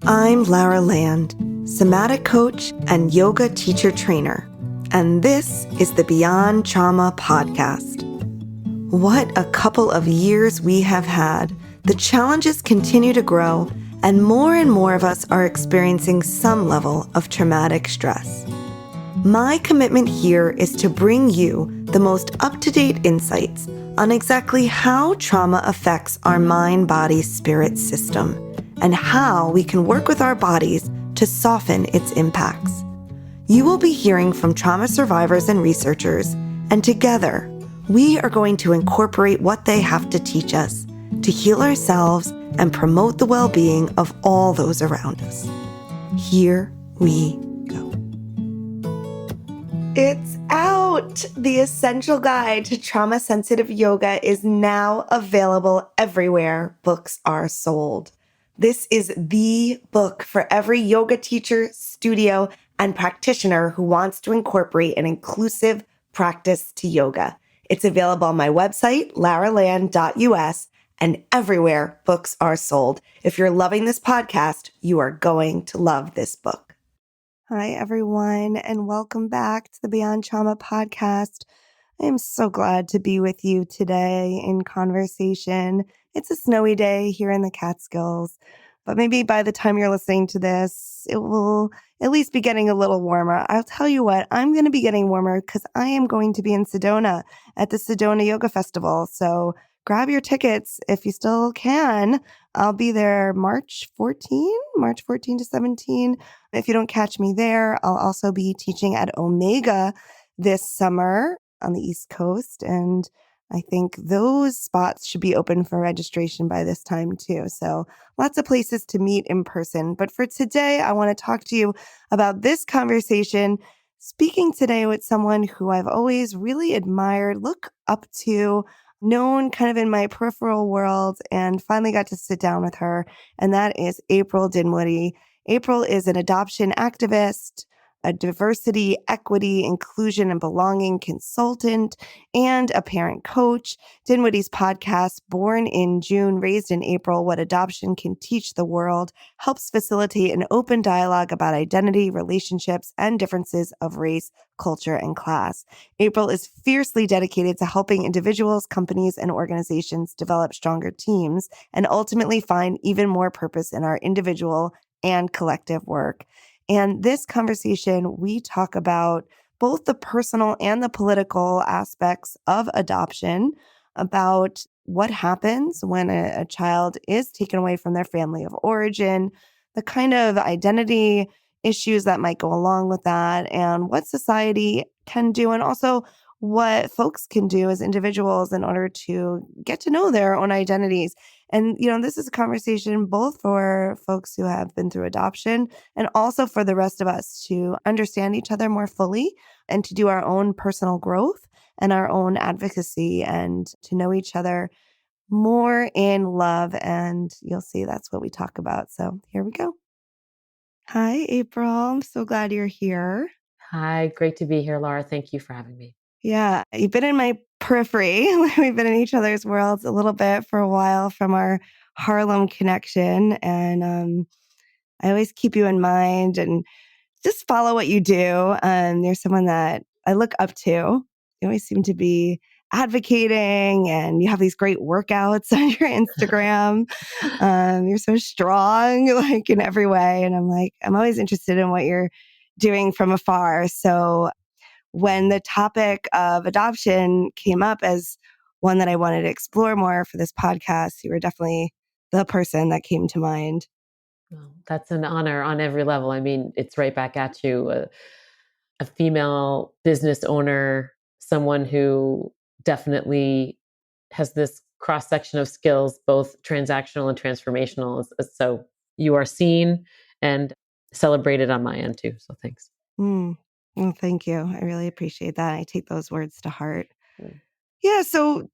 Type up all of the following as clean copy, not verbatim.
I'm Lara Land, somatic coach and yoga teacher trainer, and this is the Beyond Trauma podcast. What a couple of years we have had. The challenges continue to grow, and more of us are experiencing some level of traumatic stress. My commitment here is to bring you the most up-to-date insights on exactly how trauma affects our mind, body, spirit system, and how we can work with our bodies to soften its impacts. You will be hearing from trauma survivors and researchers, and together, we are going to incorporate what they have to teach us to heal ourselves and promote the well-being of all those around us. Here we go. It's out! The Essential Guide to Trauma-Sensitive Yoga is now available everywhere books are sold. This is the book for every yoga teacher, studio, and practitioner who wants to incorporate an inclusive practice to yoga. It's available on my website, laraland.us, and everywhere books are sold. If you're loving this podcast, you are going to love this book. Hi, everyone, and welcome back to the Beyond Trauma podcast. I am so glad to be with you today in conversation. It's a snowy day here in the Catskills, but maybe by the time you're listening to this, it will at least be getting a little warmer. I'll tell you what, I'm going to be getting warmer because I am going to be in Sedona at the Sedona Yoga Festival. So grab your tickets if you still can. I'll be there March 14 to 17. If you don't catch me there, I'll also be teaching at Omega this summer on the East Coast. And I think those spots should be open for registration by this time too. So lots of places to meet in person. But for today, I want to talk to you about this conversation, speaking today with someone who I've always really admired, look up to, known kind of in my peripheral world, and finally got to sit down with her. And that is April Dinwoodie. April is an adoption activist, a diversity, equity, inclusion, and belonging consultant, and a parent coach. Dinwoodie's podcast, Born in June, Raised in April, What Adoption Can Teach the World, helps facilitate an open dialogue about identity, relationships, and differences of race, culture, and class. April is fiercely dedicated to helping individuals, companies, and organizations develop stronger teams and ultimately find even more purpose in our individual and collective work. And this conversation, we talk about both the personal and the political aspects of adoption, about what happens when a child is taken away from their family of origin, the kind of identity issues that might go along with that, and what society can do, and also what folks can do as individuals in order to get to know their own identities. And, this is a conversation both for folks who have been through adoption and also for the rest of us to understand each other more fully and to do our own personal growth and our own advocacy and to know each other more in love. And you'll see that's what we talk about. So here we go. Hi, April. I'm so glad you're here. Hi, great to be here, Laura. Thank you for having me. Yeah, you've been in my periphery. We've been in each other's worlds a little bit for a while from our Harlem connection. And I always keep you in mind and just follow what you do. You're someone that I look up to. You always seem to be advocating and you have these great workouts on your Instagram. You're so strong, like in every way. And I'm always interested in what you're doing from afar. So when the topic of adoption came up as one that I wanted to explore more for this podcast, you were definitely the person that came to mind. Well, that's an honor on every level. I mean, it's right back at you. A female business owner, someone who definitely has this cross-section of skills, both transactional and transformational. So you are seen and celebrated on my end too. So thanks. Well, thank you. I really appreciate that. I take those words to heart. Mm. Yeah. So,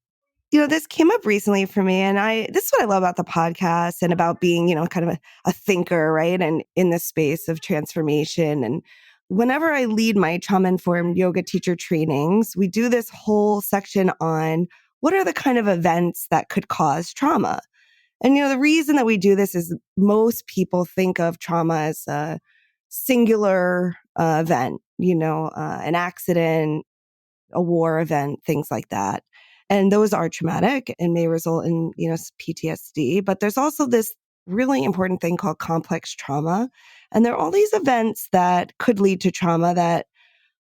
this came up recently for me, and this is what I love about the podcast and about being, kind of a thinker, right? And in the space of transformation. And whenever I lead my trauma-informed yoga teacher trainings, we do this whole section on what are the kind of events that could cause trauma. And, the reason that we do this is most people think of trauma as a singular event, an accident, a war event, things like that. And those are traumatic and may result in, PTSD. But there's also this really important thing called complex trauma. And there are all these events that could lead to trauma that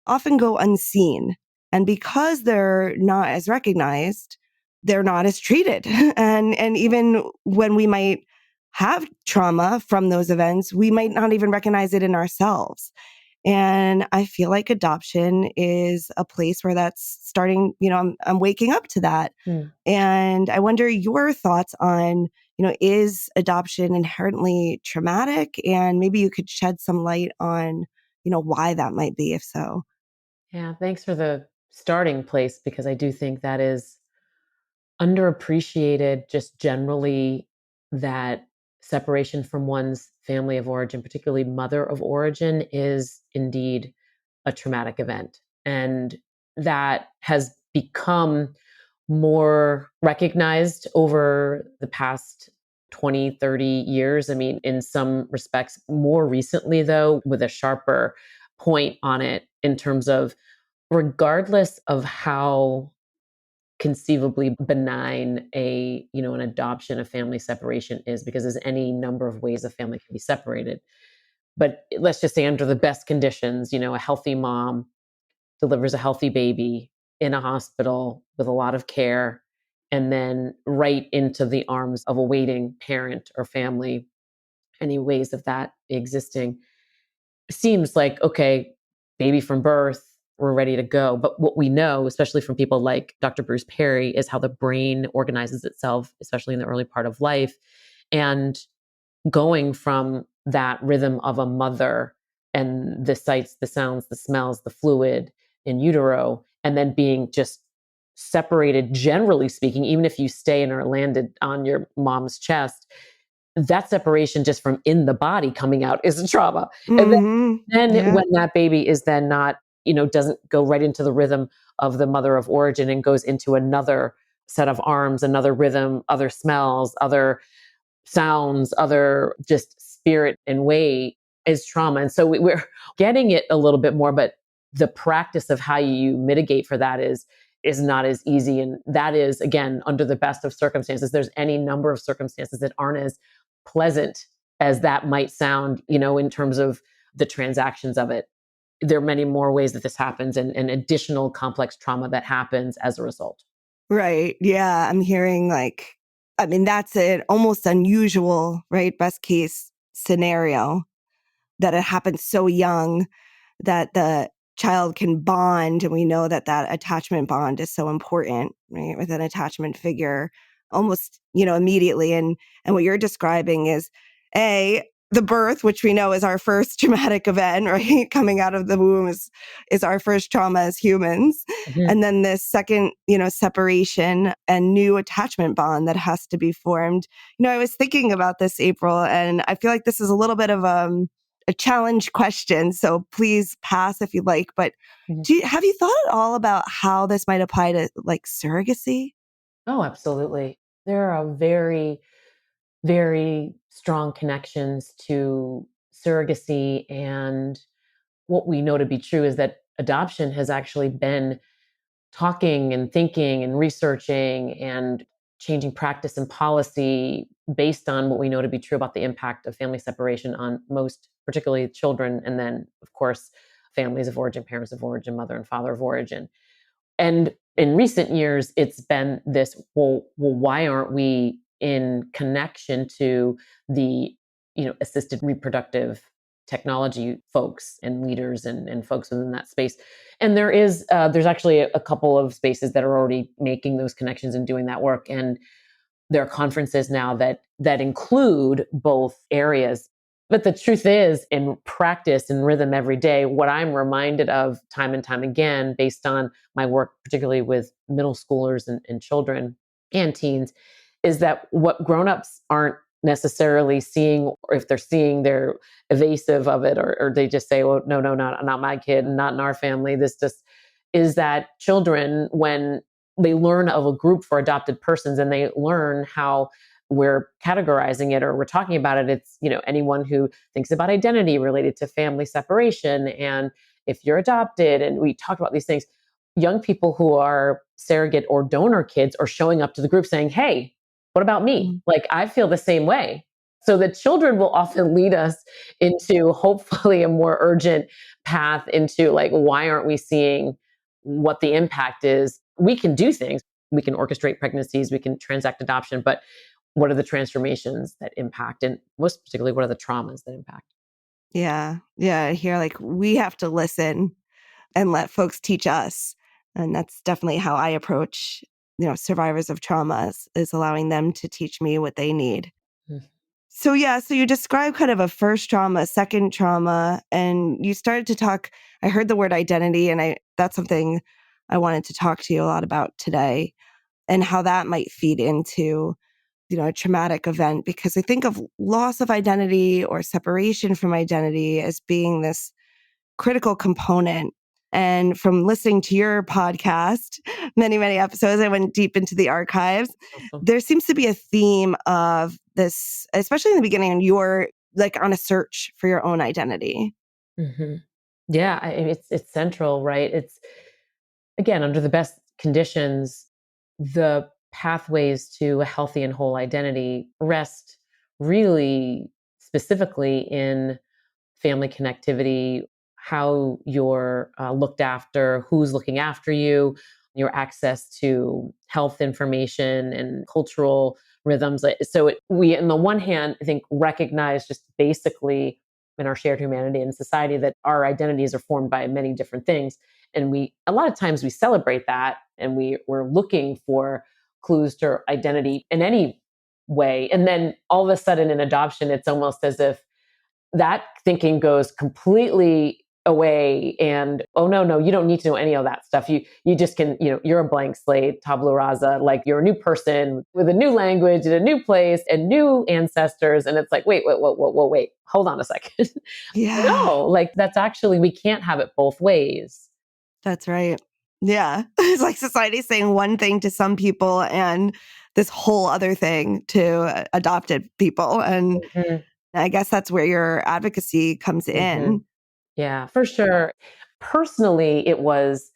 often go unseen. And because they're not as recognized, they're not as treated. And even when we might have trauma from those events, we might not even recognize it in ourselves. And I feel like adoption is a place where that's starting, I'm waking up to that. Mm. And I wonder your thoughts on, is adoption inherently traumatic? And maybe you could shed some light on, why that might be, if so. Yeah, thanks for the starting place, because I do think that is underappreciated just generally, that separation from one's family of origin, particularly mother of origin, is indeed a traumatic event. And that has become more recognized over the past 20, 30 years. I mean, in some respects, more recently, though, with a sharper point on it in terms of, regardless of how conceivably benign an adoption, a family separation is, because there's any number of ways a family can be separated. But let's just say, under the best conditions, a healthy mom delivers a healthy baby in a hospital with a lot of care, and then right into the arms of a waiting parent or family, any ways of that existing, seems like, okay, baby from birth, we're ready to go. But what we know, especially from people like Dr. Bruce Perry, is how the brain organizes itself, especially in the early part of life. And going from that rhythm of a mother and the sights, the sounds, the smells, the fluid in utero, and then being just separated, generally speaking, even if you stay and are landed on your mom's chest, that separation just from in the body coming out is a trauma. And Mm-hmm. then Yeah. when that baby is then not, doesn't go right into the rhythm of the mother of origin and goes into another set of arms, another rhythm, other smells, other sounds, other just spirit and way, is trauma. And so we're getting it a little bit more, but the practice of how you mitigate for that is not as easy. And that is, again, under the best of circumstances. There's any number of circumstances that aren't as pleasant as that might sound, in terms of the transactions of it. There are many more ways that this happens, and additional complex trauma that happens as a result. Right. Yeah. I'm hearing that's an almost unusual, right? Best case scenario that it happens so young that the child can bond. And we know that that attachment bond is so important, right? With an attachment figure almost, immediately. And what you're describing is the birth, which we know is our first traumatic event, right? Coming out of the womb is our first trauma as humans. Mhm. And then this second, separation and new attachment bond that has to be formed. I was thinking about this, April, and I feel like this is a little bit of a challenge question, so please pass if you'd like. But Mhm. have you thought at all about how this might apply to like surrogacy? Oh, absolutely. There are very, very strong connections to surrogacy. And what we know to be true is that adoption has actually been talking and thinking and researching and changing practice and policy based on what we know to be true about the impact of family separation on most, particularly children, and then, of course, families of origin, parents of origin, mother and father of origin. And in recent years, it's been this, well, why aren't we in connection to the, assisted reproductive technology folks and leaders and folks within that space? And there's actually a couple of spaces that are already making those connections and doing that work. And there are conferences now that include both areas. But the truth is, in practice and rhythm every day, what I'm reminded of time and time again, based on my work, particularly with middle schoolers and children and teens, is that what grown-ups aren't necessarily seeing, or if they're seeing, they're evasive of it, or they just say, "Oh, no, no, not my kid, not in our family." This just is that children, when they learn of a group for adopted persons and they learn how we're categorizing it or we're talking about it, it's, anyone who thinks about identity related to family separation. And if you're adopted, and we talk about these things, young people who are surrogate or donor kids are showing up to the group saying, hey, what about me? Mm. Like, I feel the same way. So the children will often lead us into hopefully a more urgent path into like, why aren't we seeing what the impact is? We can do things. We can orchestrate pregnancies, we can transact adoption, but what are the transformations that impact? And most particularly, what are the traumas that impact? Yeah. Yeah. Here, like, we have to listen and let folks teach us. And that's definitely how I approach, survivors of traumas, is allowing them to teach me what they need. Mm. So, yeah, so you describe kind of a first trauma, second trauma, and you started to talk. I heard the word identity, and that's something I wanted to talk to you a lot about today, and how that might feed into, a traumatic event, because I think of loss of identity or separation from identity as being this critical component. And from listening to your podcast, many, many episodes, I went deep into the archives. Awesome. There seems to be a theme of this, especially in the beginning, and you're like on a search for your own identity. Mm-hmm. Yeah, it's central, right? It's, again, under the best conditions, the pathways to a healthy and whole identity rest really specifically in family connectivity, how you're looked after, who's looking after you, your access to health information and cultural rhythms. So we, on the one hand, I think recognize just basically in our shared humanity and society that our identities are formed by many different things. And a lot of times we celebrate that, and we're looking for clues to identity in any way. And then all of a sudden in adoption, it's almost as if that thinking goes completely away, and oh no, you don't need to know any of that stuff. You just can, you're a blank slate, tabula rasa, like you're a new person with a new language and a new place and new ancestors. And it's like, wait, hold on a second. Yeah, No, like that's actually, we can't have it both ways. that's right. Yeah. It's like society saying one thing to some people and this whole other thing to adopted people. And Mhm. I guess that's where your advocacy comes Mhm. in. Yeah, for sure. Personally, it was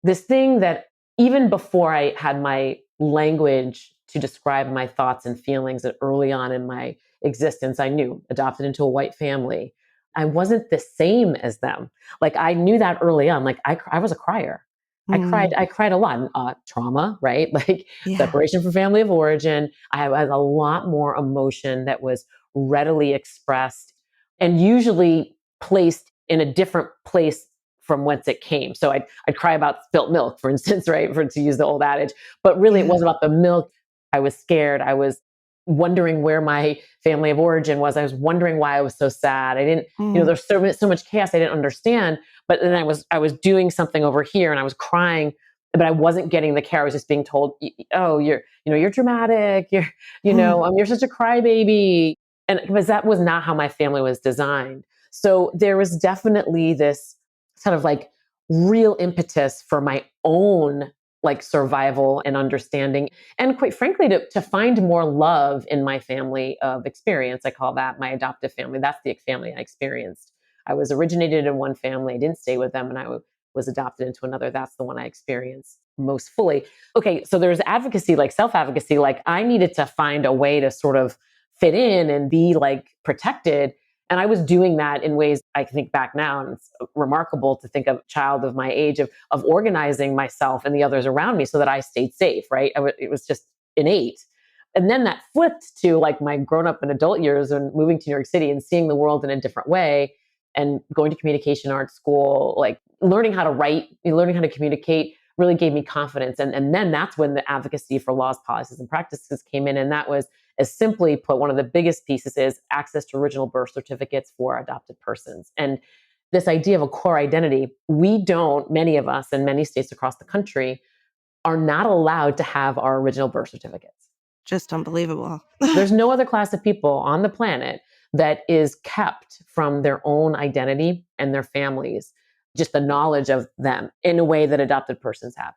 this thing that even before I had my language to describe my thoughts and feelings that early on in my existence, I knew adopted into a white family. I wasn't the same as them. Like I knew that early on. Like I was a crier. Mm, I cried a lot. Trauma, right? Like yeah. separation from family of origin. I had a lot more emotion that was readily expressed and usually placed in a different place from whence it came. So I'd cry about spilt milk, for instance, right? To use the old adage. But really, it Yeah. wasn't about the milk. I was scared. I was wondering where my family of origin was. I was wondering why I was so sad. I didn't, Mm, there's so much chaos I didn't understand. But then I was doing something over here and I was crying, but I wasn't getting the care. I was just being told, oh, you're dramatic. mm, You're such a crybaby. And because that was not how my family was designed. So there was definitely this kind of like real impetus for my own like survival and understanding. And quite frankly, to find more love in my family of experience. I call that my adoptive family. That's the family I experienced. I was originated in one family. I didn't stay with them, and I was adopted into another. That's the one I experienced most fully. Okay, so there's advocacy, like self-advocacy. Like I needed to find a way to sort of fit in and be like protected. And I was doing that in ways I think back now, and it's remarkable to think of a child of my age of organizing myself and the others around me so that I stayed safe, right? It was just innate. And then that flipped to like my grown up and adult years and moving to New York City and seeing the world in a different way and going to communication art school, like learning how to write, learning how to communicate really gave me confidence. And then that's when the advocacy for laws, policies, and practices came in. And that was, as simply put, one of the biggest pieces is access to original birth certificates for adopted persons. And this idea of a core identity, many of us in many states across the country are not allowed to have our original birth certificates. just unbelievable. There's no other class of people on the planet that is kept from their own identity and their families, just the knowledge of them in a way that adopted persons have.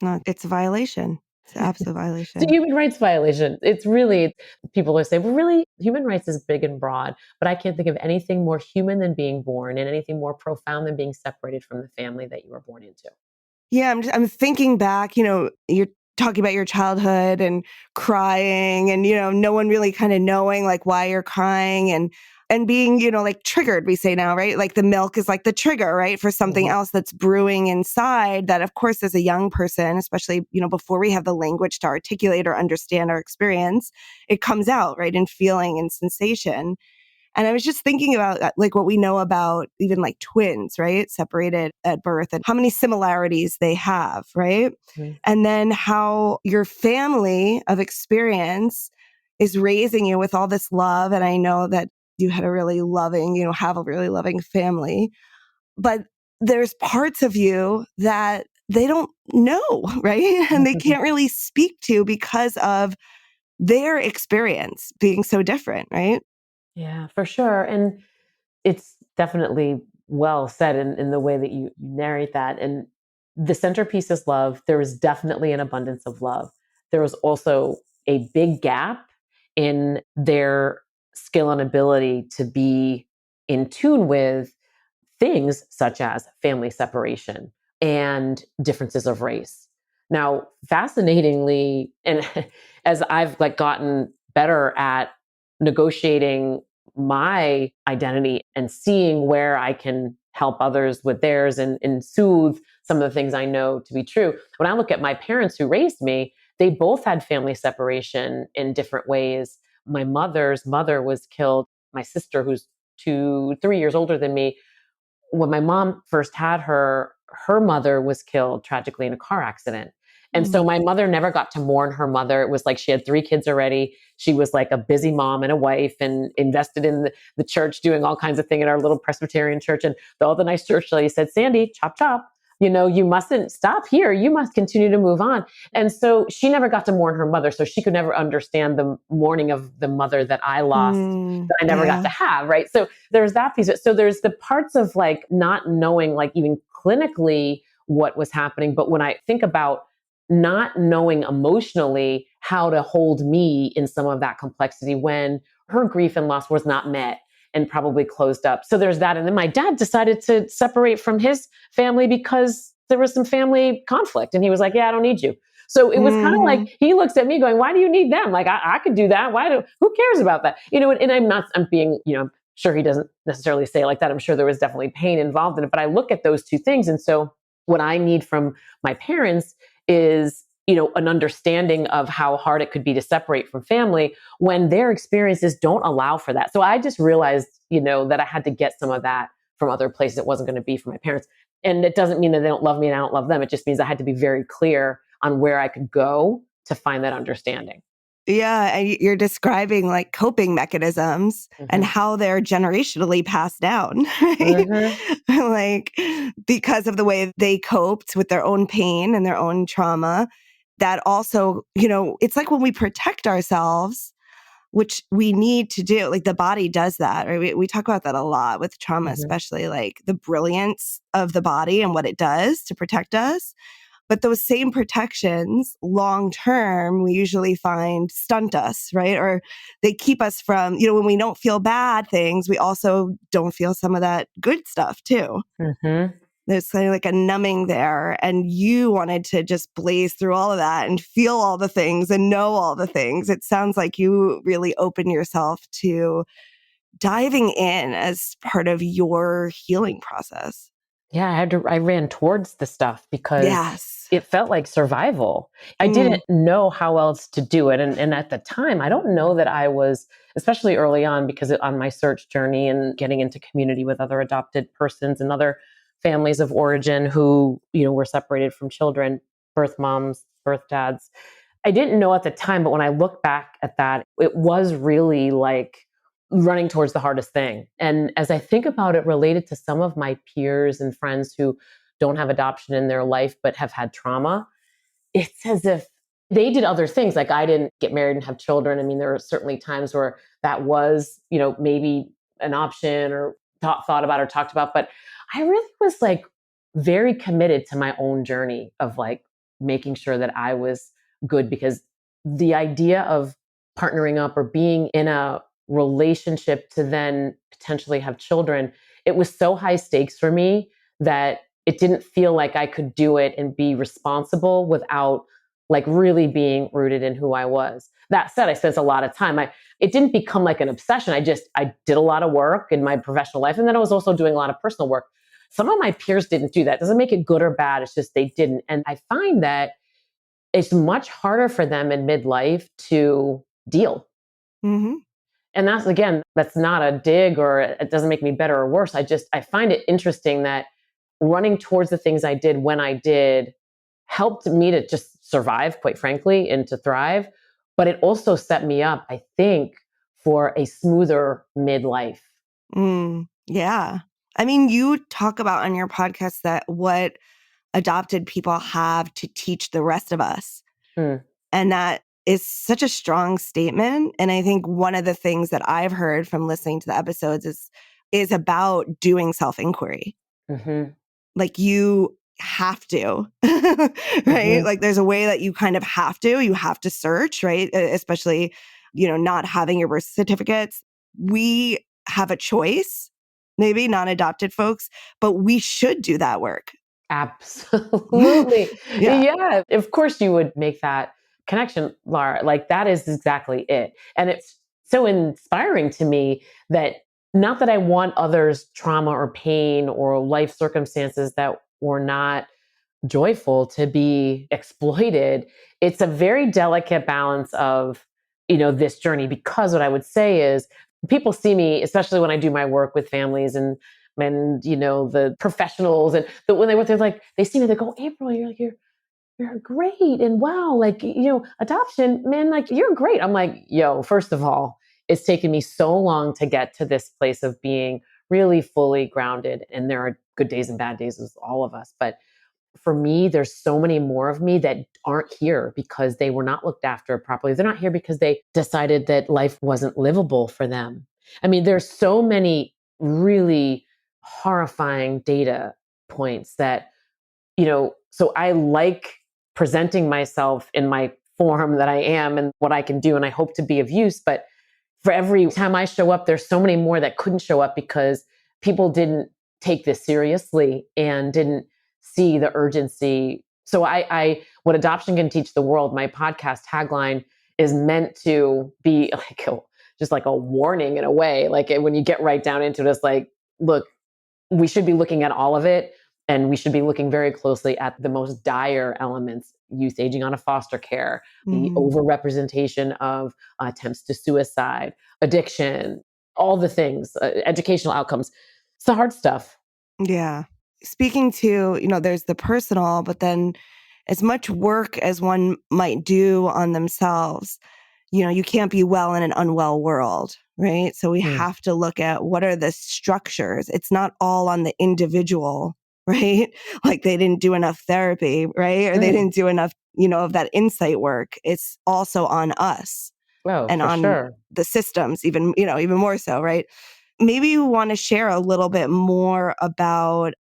No, it's a violation. It's an absolute It's a violation. human rights violation. It's really, people are saying, well, really, human rights is big and broad, but I can't think of anything more human than being born and anything more profound than being separated from the family that you were born into. Yeah, I'm thinking back, you're talking about your childhood and crying and, no one really kind of knowing like why you're crying and being, like triggered, we say now, right? Like the milk is like the trigger, right? For something Mhm. else that's brewing inside that, of course, as a young person, especially, before we have the language to articulate or understand our experience, it comes out, right? In feeling and sensation. And I was just thinking about like what we know about even like twins, right? Separated at birth and how many similarities they have, right? Mhm. And then how your family of experience is raising you with all this love. And I know that you had a really loving, have a really loving family, but there's parts of you that they don't know, right? And they can't really speak to because of their experience being so different, right? Yeah, for sure. And it's definitely well said in the way that you narrate that. And the centerpiece is love. There is definitely an abundance of love. There was also a big gap in their skill and ability to be in tune with things such as family separation and differences of race. Now, fascinatingly, and as I've like gotten better at negotiating my identity and seeing where I can help others with theirs and soothe some of the things I know to be true. When I look at my parents who raised me, they both had family separation in different ways. My mother's mother was killed. My sister, who's 3 years older than me, when my mom first had her, her mother was killed tragically in a car accident. And so Mm. my mother never got to mourn her mother. It was like she had 3 kids already. She was like a busy mom and a wife and invested in the church, doing all kinds of things in our little Presbyterian church. And all the nice church lady said, Sandy, chop, chop. You mustn't stop here. You must continue to move on. And so she never got to mourn her mother. So she could never understand the mourning of the mother that I lost, that I never got Yeah. to have. Right. So there's that piece. So there's the parts of like not knowing, like even clinically what was happening. But when I think about not knowing emotionally how to hold me in some of that complexity when her grief and loss was not met and probably closed up. So there's that. And then my dad decided to separate from his family because there was some family conflict. And he was like, yeah, I don't need you. So it was kind of like Mhm. he looks at me going, why do you need them? Like I could do that. Who cares about that? And I'm being, sure he doesn't necessarily say it like that. I'm sure there was definitely pain involved in it. But I look at those two things. And so what I need from my parents is, an understanding of how hard it could be to separate from family when their experiences don't allow for that. So I just realized, that I had to get some of that from other places. It wasn't going to be from my parents. And it doesn't mean that they don't love me and I don't love them. It just means I had to be very clear on where I could go to find that understanding. Yeah, and you're describing like coping mechanisms and Mm-hmm. how they're generationally passed down, right? Mm-hmm. Like because of the way they coped with their own pain and their own trauma. That also, it's like when we protect ourselves, which we need to do, like the body does that, right? We talk about that a lot with trauma, Mm-hmm. especially like the brilliance of the body and what it does to protect us. But those same protections long term, we usually find stunt us, right? Or they keep us from, when we don't feel bad things, we also don't feel some of that good stuff too. Mm-hmm. There's kind of like a numbing there. And you wanted to just blaze through all of that and feel all the things and know all the things. It sounds like you really open yourself to diving in as part of your healing process. Yeah, I ran towards the stuff because Yes. it felt like survival. I Mm, didn't know how else to do it. And at the time, I don't know that I was, especially early on, because on my search journey and getting into community with other adopted persons and other families of origin who, were separated from children, birth moms, birth dads. I didn't know at the time, but when I look back at that, it was really like running towards the hardest thing. And as I think about it related to some of my peers and friends who don't have adoption in their life but have had trauma, it's as if they did other things. Like I didn't get married and have children. I mean, there are certainly times where that was, maybe an option or thought about or talked about. But I really was like very committed to my own journey of like making sure that I was good, because the idea of partnering up or being in a relationship to then potentially have children, it was so high stakes for me that it didn't feel like I could do it and be responsible without like really being rooted in who I was. That said, I spent a lot of time. It didn't become like an obsession. I did a lot of work in my professional life, and then I was also doing a lot of personal work. Some of my peers didn't do that. It doesn't make it good or bad. It's just they didn't. And I find that it's much harder for them in midlife to deal. Mm-hmm. And that's, again, that's not a dig, or it doesn't make me better or worse. I find it interesting that running towards the things I did when I did helped me to just survive, quite frankly, and to thrive. But it also set me up, I think, for a smoother midlife. Yeah. I mean, you talk about on your podcast that what adopted people have to teach the rest of us. Mm. And that is such a strong statement. And I think one of the things that I've heard from listening to the episodes is about doing self-inquiry. Mm-hmm. Like you have to, right? Mm-hmm. Like there's a way that you kind of you have to search, right? Especially, not having your birth certificates. We have a choice, maybe non-adopted folks, but we should do that work. Absolutely. Yeah. Yeah. Of course, you would make that connection, Laura. Like, that is exactly it. And it's so inspiring to me that, not that I want others' trauma or pain or life circumstances that were not joyful to be exploited. It's a very delicate balance of, this journey, because what I would say is people see me, especially when I do my work with families and the professionals, and when they're like, they see me, they go, April, you're great, and wow, like, adoption, man, like, you're great. I'm like, yo, first of all, it's taken me so long to get to this place of being really fully grounded, and there are good days and bad days with all of us, but for me, there's so many more of me that aren't here because they were not looked after properly. They're not here because they decided that life wasn't livable for them. I mean, there's so many really horrifying data points that, so I like presenting myself in my form that I am and what I can do, and I hope to be of use. But for every time I show up, there's so many more that couldn't show up because people didn't take this seriously and didn't see the urgency. So what adoption can teach the world, my podcast tagline is meant to be like just like a warning in a way. Like, when you get right down into it, it's like, look, we should be looking at all of it. And we should be looking very closely at the most dire elements: youth aging out of foster care, the Mhm. overrepresentation of attempts to suicide, addiction, all the things, educational outcomes. It's the hard stuff. Yeah. Speaking to, there's the personal, but then as much work as one might do on themselves, you can't be well in an unwell world, right? So we Mm. have to look at what are the structures. It's not all on the individual, right? Like they didn't do enough therapy, right? Or they Mm. didn't do enough, of that insight work. It's also on us Oh, and for on sure. the systems, even more so, right? Maybe you want to share a little bit more about,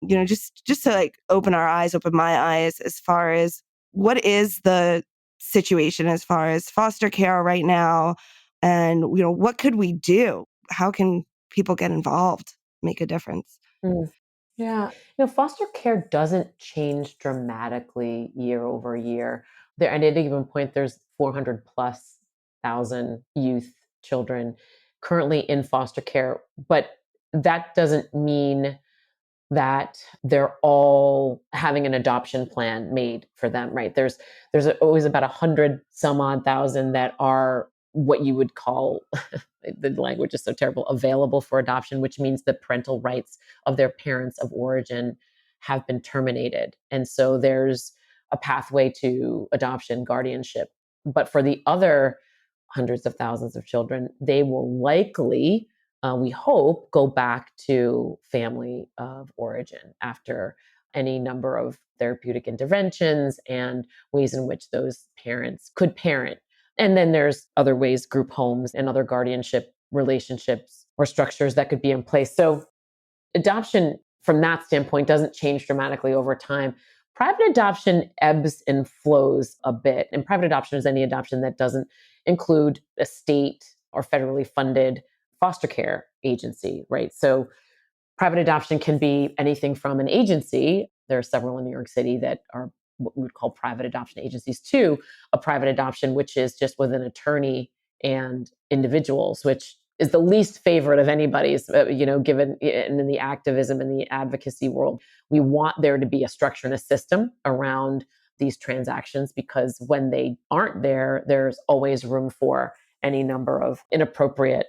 just to like open our eyes, open my eyes, as far as what is the situation as far as foster care right now, and what could we do? How can people get involved, make a difference? Mm. Yeah. Foster care doesn't change dramatically year over year. There, and at any given point, there's 400 plus thousand youth, children currently in foster care. But that doesn't mean that they're all having an adoption plan made for them, right? There's always about 100 some odd thousand that are what you would call the language is so terrible, available for adoption, which means the parental rights of their parents of origin have been terminated. And so there's a pathway to adoption, guardianship. But for the other hundreds of thousands of children, they will likely, we hope, go back to family of origin after any number of therapeutic interventions and ways in which those parents could parent. And then there's other ways, group homes and other guardianship relationships or structures that could be in place. So adoption from that standpoint doesn't change dramatically over time. Private adoption ebbs and flows a bit. And private adoption is any adoption that doesn't include a state or federally funded foster care agency, right? So private adoption can be anything from an agency. There are several in New York City that are what we would call private adoption agencies, to a private adoption, which is just with an attorney and individuals, which is the least favorite of anybody's, given in the activism and the advocacy world. We want there to be a structure and a system around these transactions, because when they aren't there, there's always room for any number of inappropriate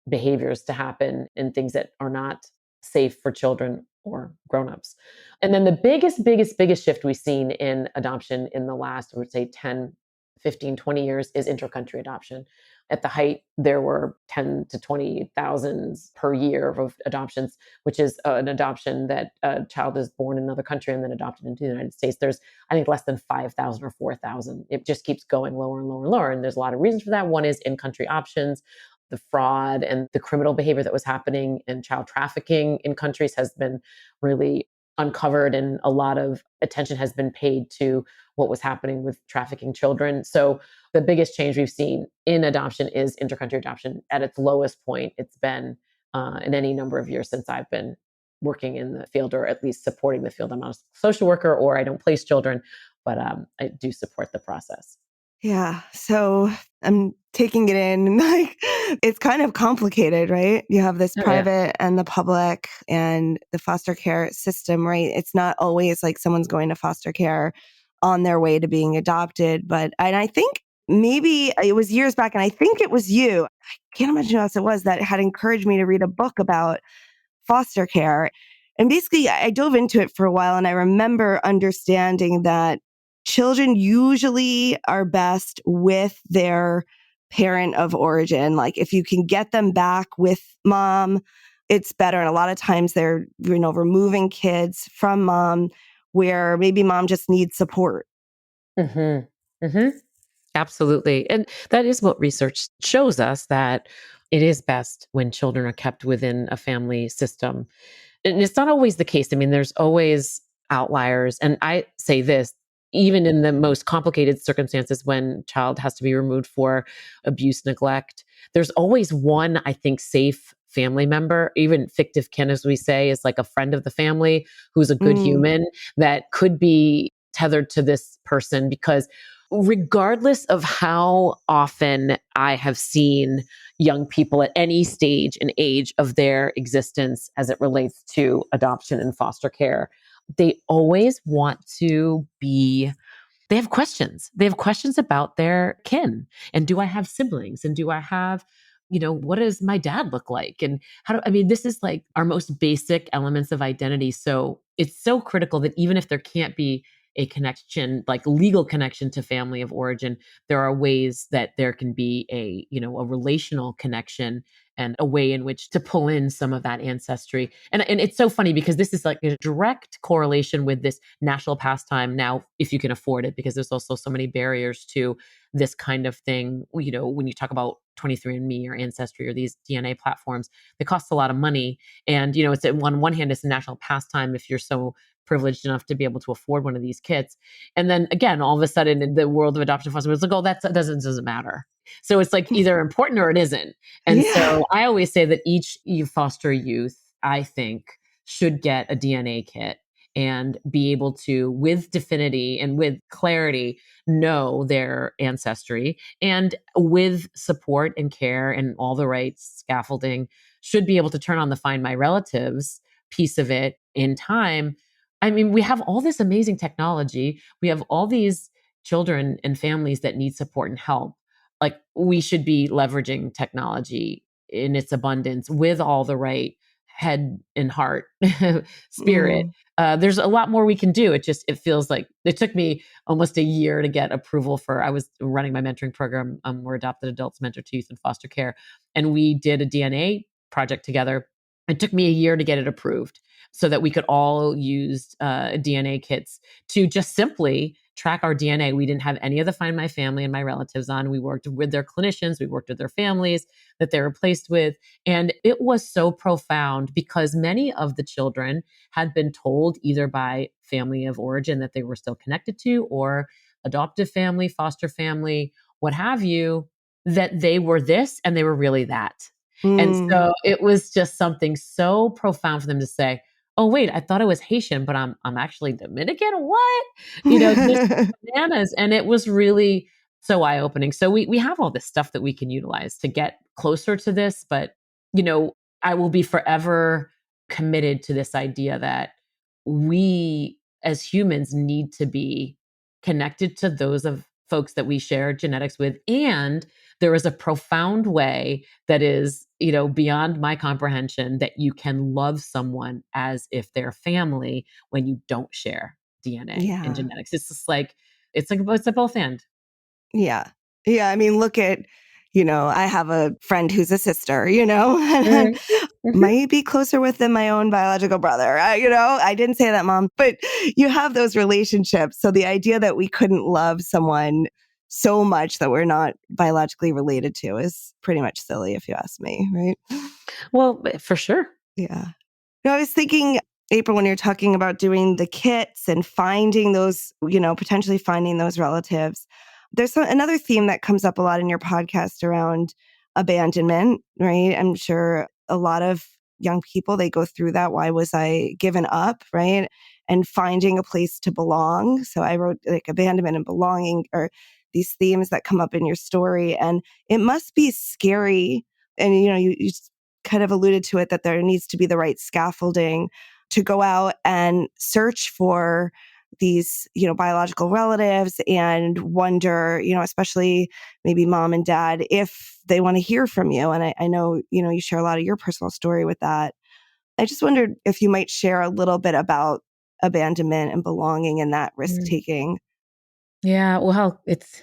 behaviors to happen and things that are not safe for children or grown-ups. And then the biggest shift we've seen in adoption in the last, I would say 10, 15, 20 years is intercountry adoption. At the height, there were 10 to 20,000 per year of adoptions, which is an adoption that a child is born in another country and then adopted into the United States. There's, I think, less than 5,000 or 4,000. It just keeps going lower and lower and lower. And there's a lot of reasons for that. One is in-country options. The fraud and the criminal behavior that was happening in child trafficking in countries has been really uncovered, and a lot of attention has been paid to what was happening with trafficking children. So the biggest change we've seen in adoption is intercountry adoption. At its lowest point it's been in any number of years since I've been working in the field, or at least supporting the field. I'm not a social worker, or I don't place children, but I do support the process. Yeah. So I'm taking it in and like it's kind of complicated, right? You have this Oh yeah. private and the public and the foster care system, right? It's not always like someone's going to foster care on their way to being adopted. And I think maybe it was years back, and I think it was you. I can't imagine who else it was that had encouraged me to read a book about foster care. And basically, I dove into it for a while, and I remember understanding that children usually are best with their parent of origin. Like if you can get them back with mom, it's better. And a lot of times they're, removing kids from mom where maybe mom just needs support. Mm-hmm. Mm-hmm. Absolutely. And that is what research shows us, that it is best when children are kept within a family system. And it's not always the case. I mean, there's always outliers. And I say this, even in the most complicated circumstances, when child has to be removed for abuse, neglect, there's always one, I think, safe family member, even fictive kin, as we say, is like a friend of the family who's a good Mm, human that could be tethered to this person. Because regardless of how often I have seen young people at any stage and age of their existence as it relates to adoption and foster care, they always want to be, they have questions. They have questions about their kin. And do I have siblings? And do I have, what does my dad look like? And this is like our most basic elements of identity. So it's so critical that even if there can't be a connection, like legal connection to family of origin, there are ways that there can be a relational connection and a way in which to pull in some of that ancestry. And it's so funny because this is like a direct correlation with this national pastime now, if you can afford it, because there's also so many barriers to this kind of thing. When you talk about 23andMe or Ancestry or these DNA platforms, they cost a lot of money. And, it's on one hand, it's a national pastime if you're so privileged enough to be able to afford one of these kits. And then again, all of a sudden in the world of adoption foster, it's like, oh, that doesn't matter. So it's like either important or it isn't. And yeah. so I always say that each foster youth, I think, should get a DNA kit and be able to, with definity and with clarity, know their ancestry, and with support and care and all the right scaffolding, should be able to turn on the Find My Relatives piece of it in time. I mean, we have all this amazing technology. We have all these children and families that need support and help. Like, we should be leveraging technology in its abundance with all the right head and heart spirit. Mm, There's a lot more we can do. It feels like it took me almost a year to get approval I was running my mentoring program. We're adopted adults mentor to youth in foster care. And we did a DNA project together. It took me a year to get it approved so that we could all use DNA kits to just simply track our DNA. We didn't have any of the Find My Family and My Relatives on. We worked with their clinicians, we worked with their families that they were placed with. And it was so profound because many of the children had been told either by family of origin that they were still connected to, or adoptive family, foster family, what have you, that they were this and they were really that. And Mm. so it was just something so profound for them to say, "Oh wait, I thought I was Haitian, but I'm actually Dominican. What?" Just bananas. And it was really so eye-opening. So we have all this stuff that we can utilize to get closer to this, but you know, I will be forever committed to this idea that we as humans need to be connected to those of folks that we share genetics with. And there is a profound way that is, beyond my comprehension, that you can love someone as if they're family when you don't share DNA and Yeah. genetics. It's just like, it's a both end. Yeah. Yeah. I mean, look at, I have a friend who's a sister, and Mhm. Mhm. might be closer with than my own biological brother. I didn't say that, mom, but you have those relationships. So the idea that we couldn't love someone so much that we're not biologically related to is pretty much silly, if you ask me, right? Well, for sure. Yeah. No, I was thinking, April, when you're talking about doing the kits and finding those, potentially finding those relatives, there's another theme that comes up a lot in your podcast around abandonment, right? I'm sure a lot of young people, they go through that. Why was I given up, right? And finding a place to belong. So I wrote like abandonment and belonging are these themes that come up in your story. And it must be scary. And, you kind of alluded to it, that there needs to be the right scaffolding to go out and search for these, biological relatives and wonder, especially maybe mom and dad, if they want to hear from you. And I know, you share a lot of your personal story with that. I just wondered if you might share a little bit about abandonment and belonging and that risk Mm. taking. Yeah, well, it's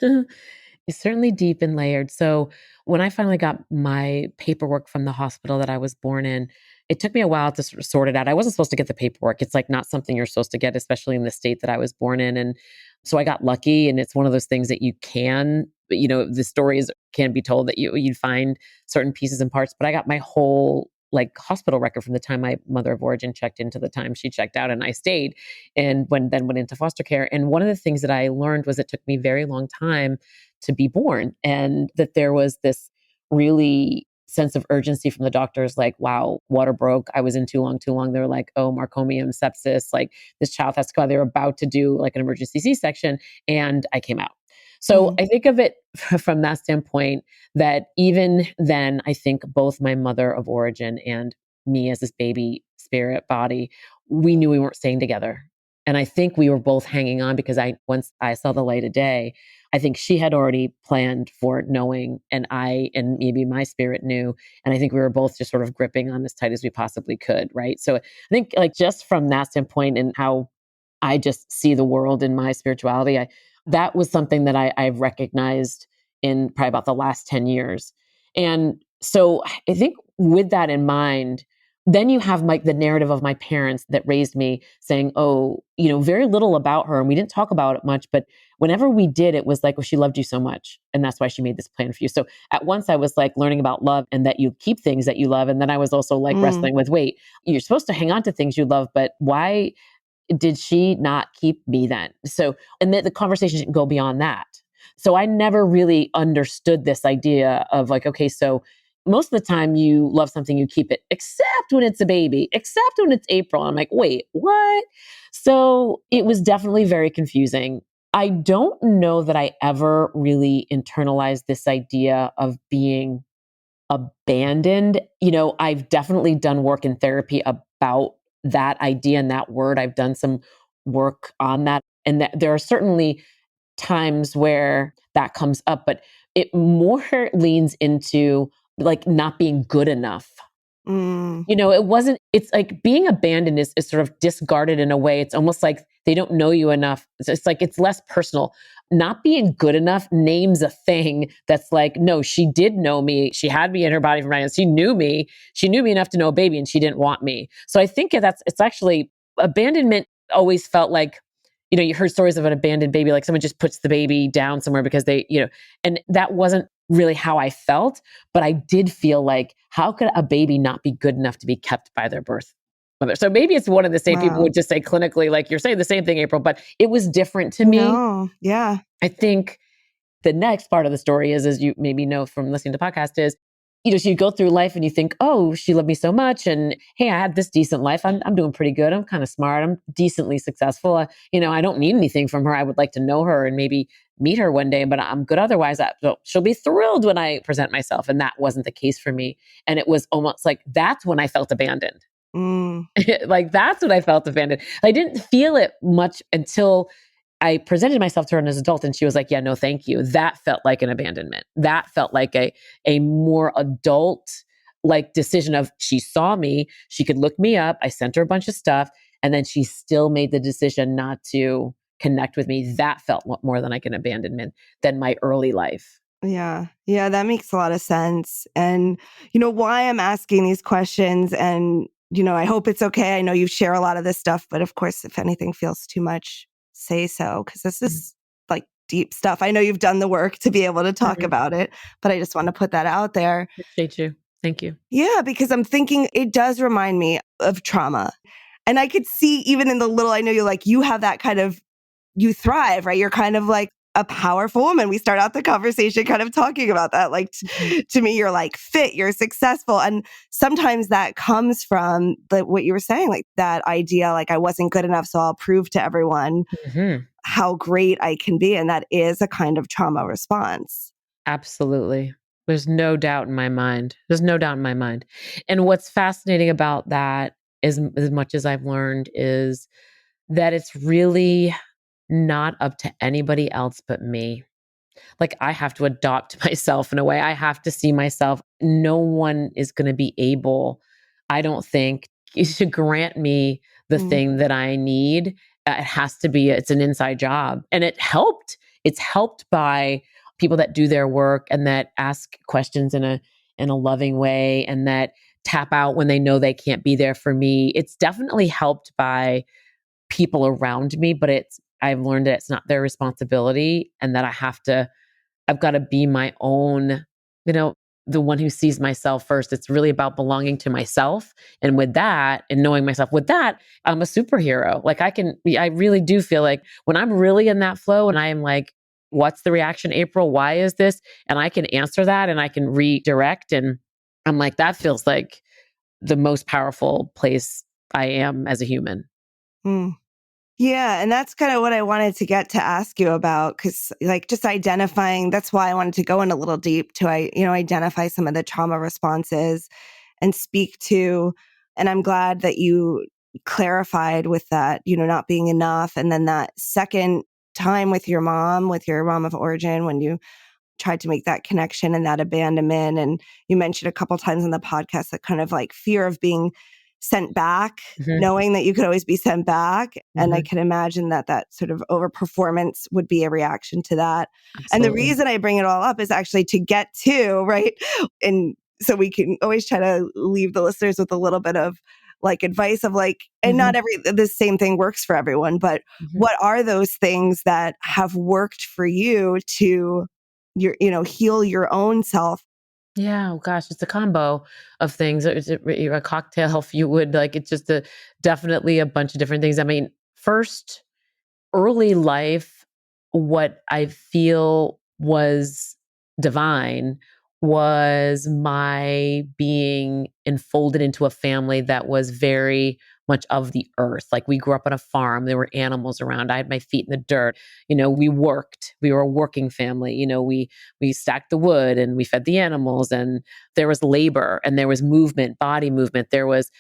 certainly deep and layered. So, when I finally got my paperwork from the hospital that I was born in, it took me a while to sort of sort it out. I wasn't supposed to get the paperwork. It's like not something you're supposed to get, especially in the state that I was born in. And so I got lucky, and it's one of those things that you can, but the stories can be told that you'd find certain pieces and parts. But I got my whole like hospital record from the time my mother of origin checked in to the time she checked out, and I stayed and then went into foster care. And one of the things that I learned was it took me a very long time to be born, and that there was this really sense of urgency from the doctors, like, wow, water broke, I was in too long. They were like, oh, marcomium sepsis, like this child has to go out. They were about to do like an emergency C-section, and I came out. So Mm, I think of it from that standpoint, that even then, I think both my mother of origin and me as this baby spirit body, we knew we weren't staying together. And I think we were both hanging on because once I saw the light of day, I think she had already planned for knowing, and I and maybe my spirit knew. And I think we were both just sort of gripping on as tight as we possibly could. Right. So I think, like, just from that standpoint and how I just see the world in my spirituality, that was something that I've recognized in probably about the last 10 years. And so I think with that in mind, then you have the narrative of my parents that raised me saying, oh, very little about her. And we didn't talk about it much, but whenever we did, it was like, well, she loved you so much. And that's why she made this plan for you. So at once I was like learning about love and that you keep things that you love. And then I was also like mm, wrestling with, wait, you're supposed to hang on to things you love, but why did she not keep me then? So, and then the conversation didn't go beyond that. So I never really understood this idea of like, okay, so most of the time you love something, you keep it, except when it's a baby, except when it's April. I'm like, wait, what? So it was definitely very confusing. I don't know that I ever really internalized this idea of being abandoned. I've definitely done work in therapy about that idea and that word. I've done some work on that. And that there are certainly times where that comes up, but it more leans into like not being good enough. mm, It's like being abandoned is sort of discarded in a way. It's almost like they don't know you enough. It's like it's less personal. Not being good enough names a thing that's like, no, she did know me. She had me in her body for 9 years. She knew me. She knew me enough to know a baby, and she didn't want me. So I think it's actually abandonment always felt like you heard stories of an abandoned baby, like someone just puts the baby down somewhere because and that wasn't really how I felt, but I did feel like, how could a baby not be good enough to be kept by their birth mother? So maybe it's one of the same people Wow. would just say clinically, like you're saying the same thing, April, but it was different to me. No. Yeah. I think the next part of the story is, as you maybe know from listening to the podcast, is, so you go through life and you think, oh, she loved me so much. And hey, I had this decent life. I'm doing pretty good. I'm kind of smart. I'm decently successful. I don't need anything from her. I would like to know her and maybe meet her one day, but I'm good otherwise. She'll be thrilled when I present myself. And that wasn't the case for me. And it was almost like, that's when I felt abandoned. Mm. Like, that's when I felt abandoned. I didn't feel it much until I presented myself to her as an adult, and she was like, yeah, no, thank you. That felt like an abandonment. That felt like a more adult like decision of, she saw me, she could look me up. I sent her a bunch of stuff, and then she still made the decision not to connect with me. That felt more like an abandonment than my early life. Yeah. Yeah, that makes a lot of sense. And, why I'm asking these questions, and, I hope it's okay. I know you share a lot of this stuff, but of course, if anything feels too much, say so, because this is like deep stuff. I know you've done the work to be able to talk Mhm. about it, but I just want to put that out there. Appreciate you. Thank you. Yeah, because I'm thinking it does remind me of trauma. And I could see even in the little, I know you have that kind of, you thrive, right? You're kind of like a powerful woman. We start out the conversation kind of talking about that. Like Mhm. to me, you're like fit, you're successful. And sometimes that comes from what you were saying, like that idea, like I wasn't good enough, so I'll prove to everyone Mhm. how great I can be. And that is a kind of trauma response. Absolutely. There's no doubt in my mind. There's no doubt in my mind. And what's fascinating about that, as much as I've learned, is that it's really not up to anybody else but me. Like, I have to adopt myself in a way. I have to see myself. No one is going to be able, I don't think, to grant me the Mm, thing that I need. It has to be, it's an inside job. And it's helped by people that do their work and that ask questions in a loving way, and that tap out when they know they can't be there for me. It's definitely helped by people around me, but I've learned that it's not their responsibility, and that I've got to be my own, you know, the one who sees myself first. It's really about belonging to myself. And with that, and knowing myself, with that, I'm a superhero. Like, I really do feel like when I'm really in that flow and I'm like, what's the reaction, April? Why is this? And I can answer that and I can redirect. And I'm like, that feels like the most powerful place I am as a human. mm. Yeah, and that's kind of what I wanted to get to ask you about, because like just identifying, that's why I wanted to go in a little deep to identify some of the trauma responses and speak to. And I'm glad that you clarified with that, not being enough. And then that second time with your mom of origin, when you tried to make that connection and that abandonment. And you mentioned a couple times in the podcast that kind of like fear of being sent back, Hmm. knowing that you could always be sent back. And I Hmm. can imagine that sort of overperformance would be a reaction to that. And the Absolutely. reason I bring it all up is actually to get to, right? And so we can always try to leave the listeners with a little bit of like advice of like, and Hmm. not the same thing works for everyone, but Hmm. what are those things that have worked for you to heal your own self? Yeah, oh gosh, it's a combo of things. It's a cocktail, if you would like. It's just definitely a bunch of different things. I mean, first, early life, what I feel was divine was my being enfolded into a family that was very much of the earth. Like, we grew up on a farm, there were animals around. I had my feet in the dirt. We worked. We were a working family. We stacked the wood and we fed the animals, and there was labor and there was movement, body movement. There was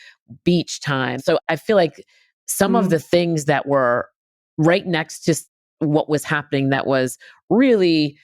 beach time. So I feel like some of Mm, the things that were right next to what was happening that was really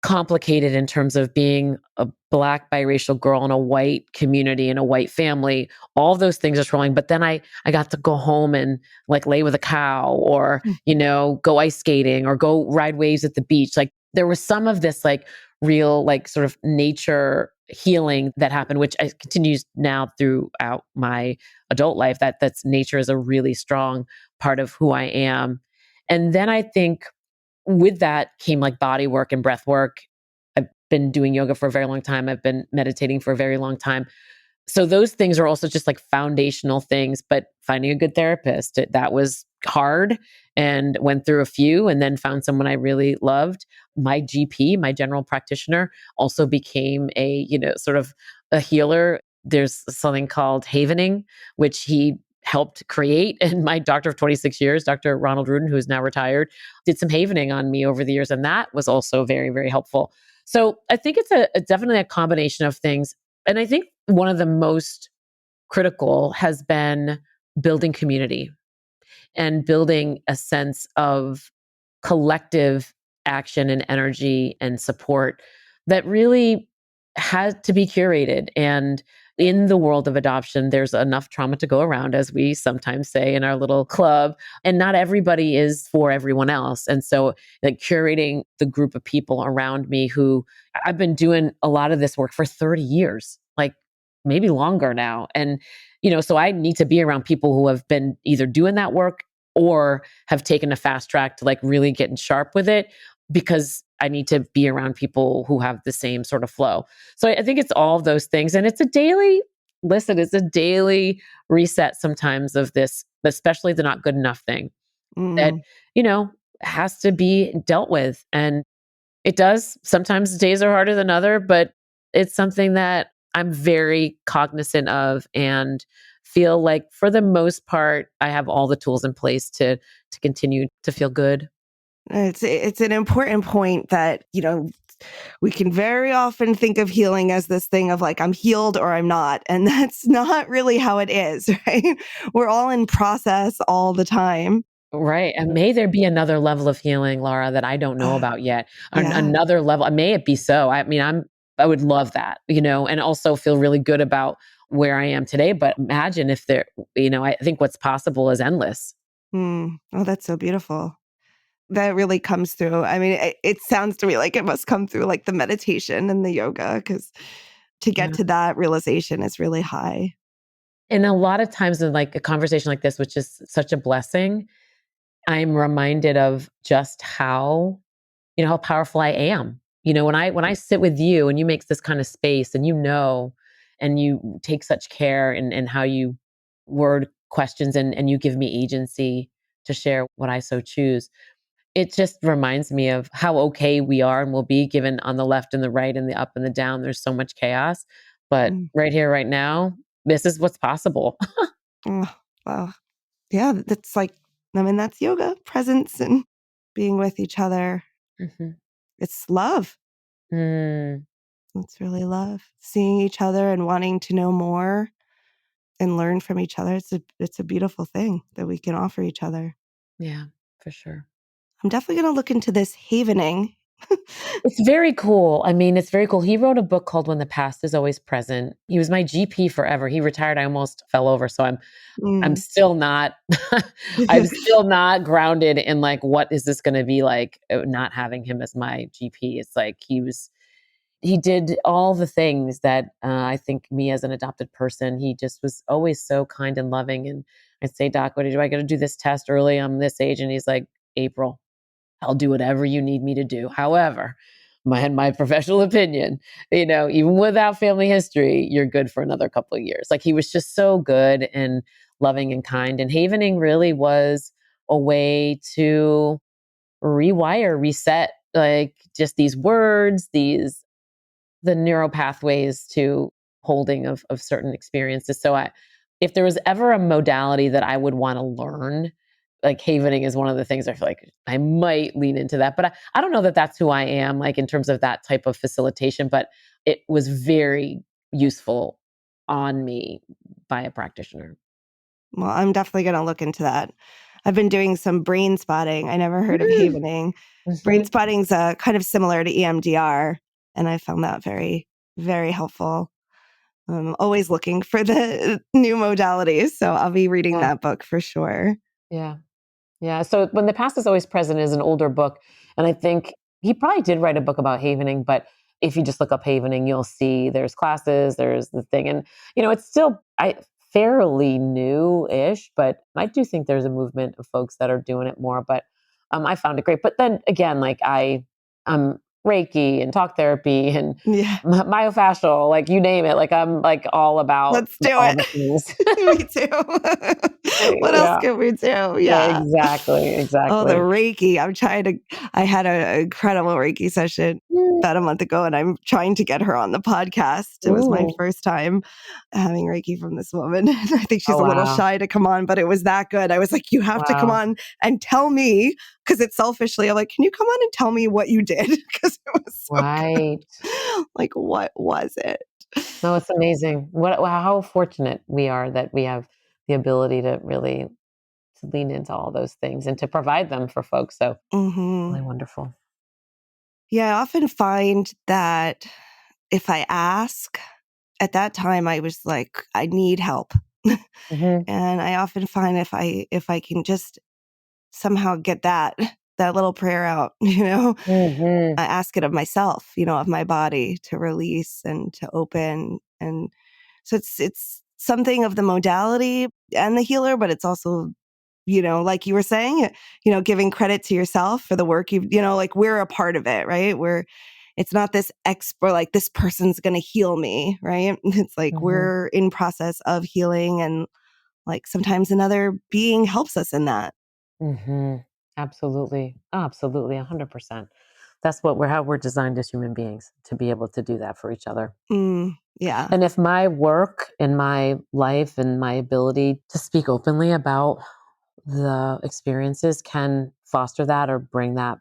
complicated in terms of being a Black biracial girl in a white community, in a white family. All those things are swirling. But then I got to go home and like lay with a cow, or mm, go ice skating or go ride waves at the beach. Like, there was some of this like real like sort of nature healing that happened, which continues now throughout my adult life. That's nature is a really strong part of who I am. And then I think with that came like body work and breath work. I've been doing yoga for a very long time. I've been meditating for a very long time. So those things are also just like foundational things, but finding a good therapist, that was hard, and went through a few and then found someone I really loved. My GP, my general practitioner, also became a, sort of a healer. There's something called havening, which he helped create. And my doctor of 26 years, Dr. Ronald Rudin, who is now retired, did some havening on me over the years. And that was also very, very helpful. So I think it's definitely a combination of things. And I think one of the most critical has been building community and building a sense of collective action and energy and support that really has to be curated. And in the world of adoption, there's enough trauma to go around, as we sometimes say in our little club, and not everybody is for everyone else. And so, like, curating the group of people around me who I've been doing a lot of this work for 30 years, like maybe longer now. And, so I need to be around people who have been either doing that work or have taken a fast track to like really getting sharp with it, because I need to be around people who have the same sort of flow. So I think it's all of those things. And it's a daily reset sometimes of this, especially the not good enough thing that, Mm. you know, has to be dealt with. And it does. Sometimes days are harder than other, but it's something that I'm very cognizant of and feel like for the most part, I have all the tools in place to continue to feel good. It's an important point that, we can very often think of healing as this thing of like, I'm healed or I'm not. And that's not really how it is, right? We're all in process all the time. Right. And may there be another level of healing, Laura, that I don't know Uh, about yet. yeah. Another level. May it be so. I mean, I would love that, and also feel really good about where I am today. But imagine if there, I think what's possible is endless. Oh, that's so beautiful. That really comes through. I mean, it sounds to me like it must come through like the meditation and the yoga, because to get Yeah. to that realization is really high. And a lot of times in like a conversation like this, which is such a blessing, I'm reminded of just how powerful I am. When I sit with you and you make this kind of space and and you take such care in how you word questions, and you give me agency to share what I so choose. It just reminds me of how okay we are and will be, given on the left and the right and the up and the down. There's so much chaos. But Mm. right here, right now, this is what's possible. Oh, wow. Yeah, that's like, I mean, that's yoga, presence and being with each other. Mhm. It's love. Mm, It's really love. Seeing each other and wanting to know more and learn from each other. It's a beautiful thing that we can offer each other. yeah, for sure. I'm definitely going to look into this havening. It's very cool. I mean, it's very cool. He wrote a book called When the Past is Always Present. He was my GP forever. He retired. I almost fell over. So I'm Mm. still not I'm still not grounded in like what is this going to be like, not having him as my GP. It's like he did all the things that I think me as an adopted person, he just was always so kind and loving. And I'd say, Doc, what do I got to do this test early? I'm this age. And he's like, April, I'll do whatever you need me to do. However, my professional opinion, even without family history, you're good for another couple of years. Like, he was just so good and loving and kind. And havening really was a way to rewire, reset, like just these words, the neural pathways to holding of certain experiences. So if there was ever a modality that I would want to learn, like havening is one of the things I feel like I might lean into that. But I don't know that that's who I am, like in terms of that type of facilitation, but it was very useful on me by a practitioner. Well, I'm definitely going to look into that. I've been doing some brain spotting. I never heard of Mm. havening. Brain Mhm. spotting's kind of similar to EMDR, and I found that very, very helpful. I'm always looking for the new modalities, so I'll be reading Yeah. that book for sure. Yeah. Yeah. So When the Past is Always Present is an older book. And I think he probably did write a book about havening, but if you just look up havening, you'll see there's classes, there's the thing. And, it's still fairly new-ish, but I do think there's a movement of folks that are doing it more. But I found it great. But then again, like I'm Reiki and talk therapy and Yeah. myofascial, like you name it. Like I'm like all about Let's do all it. the things. Me too. What else Yeah. can we do? Yeah, Yeah. exactly. Oh, the Exactly. Reiki. I had an incredible Reiki session about a month ago, and I'm trying to get her on the podcast. It was my Ooh. first time having Reiki from this woman. I think she's Oh, a little wow. shy to come on, but it was that good. I was like, you have to come Wow. on and tell me, because it's selfishly, I'm like, can you come on and tell me what you did? Because it was so Right. good. Like, what was it? No, it's amazing. How fortunate we are that we have the ability to really to lean into all those things and to provide them for folks. So Hmm. really wonderful. Yeah, I often find that if I ask, at that time I was like, I need help. Hmm. And I often find if I can just somehow get that little prayer out, Hmm. I ask it of myself, of my body to release and to open. And so it's something of the modality and the healer, but it's also, like you were saying, giving credit to yourself for the work like we're a part of it, right? It's not this expert, like this person's going to heal me, right? It's like Hmm. we're in process of healing, and like sometimes another being helps us in that. Hmm. Absolutely. Absolutely. 100%. That's what how we're designed as human beings to be able to do that for each other. Yeah. And if my work and my life and my ability to speak openly about the experiences can foster that or bring that